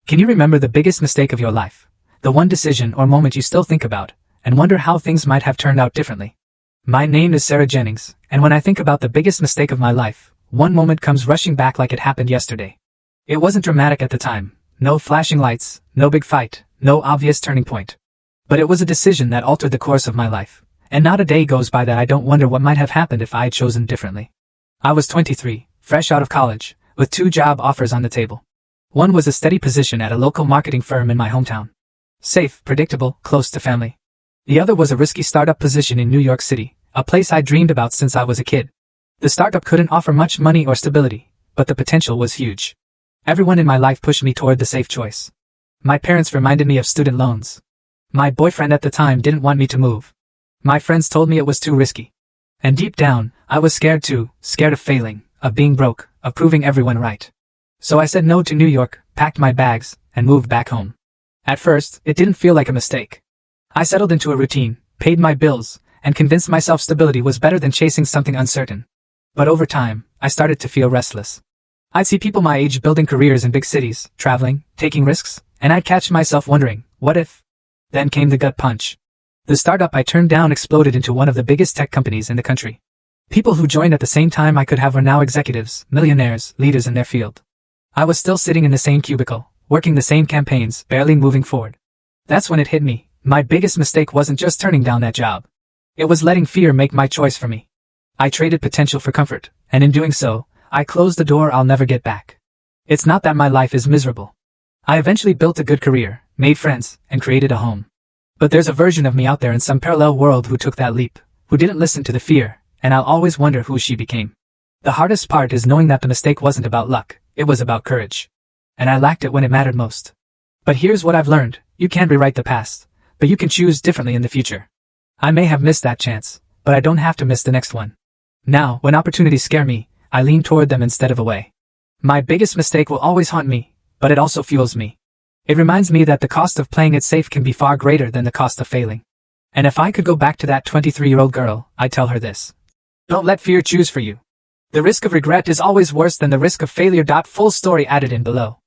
Can you remember the biggest mistake of your life? The one decision or moment you still think about, and wonder how things might have turned out differently? My name is Sarah Jennings, and when I think about the biggest mistake of my life, one moment comes rushing back like it happened yesterday. It wasn't dramatic at the time, no flashing lights, no big fight, no obvious turning point. But it was a decision that altered the course of my life, and not a day goes by that I don't wonder what might have happened if I had chosen differently. I was 23, fresh out of college, with 2 job offers on the table. One was a steady position at a local marketing firm in my hometown. Safe, predictable, close to family. The other was a risky startup position in New York City, a place I dreamed about since I was a kid. The startup couldn't offer much money or stability, but the potential was huge. Everyone in my life pushed me toward the safe choice. My parents reminded me of student loans. My boyfriend at the time didn't want me to move. My friends told me it was too risky. And deep down, I was scared too, scared of failing, of being broke, of proving everyone right. So I said no to New York, packed my bags, and moved back home. At first, it didn't feel like a mistake. I settled into a routine, paid my bills, and convinced myself stability was better than chasing something uncertain. But over time, I started to feel restless. I'd see people my age building careers in big cities, traveling, taking risks, and I'd catch myself wondering, what if? Then came the gut punch. The startup I turned down exploded into one of the biggest tech companies in the country. People who joined at the same time I could have were now executives, millionaires, leaders in their field. I was still sitting in the same cubicle, working the same campaigns, barely moving forward. That's when it hit me. My biggest mistake wasn't just turning down that job. It was letting fear make my choice for me. I traded potential for comfort, and in doing so, I closed the door I'll never get back. It's not that my life is miserable. I eventually built a good career, made friends, and created a home. But there's a version of me out there in some parallel world who took that leap, who didn't listen to the fear, and I'll always wonder who she became. The hardest part is knowing that the mistake wasn't about luck, it was about courage. And I lacked it when it mattered most. But here's what I've learned: you can't rewrite the past, but you can choose differently in the future. I may have missed that chance, but I don't have to miss the next one. Now, when opportunities scare me, I lean toward them instead of away. My biggest mistake will always haunt me, but it also fuels me. It reminds me that the cost of playing it safe can be far greater than the cost of failing. And if I could go back to that 23-year-old girl, I'd tell her this: don't let fear choose for you. The risk of regret is always worse than the risk of failure. Full story added in below.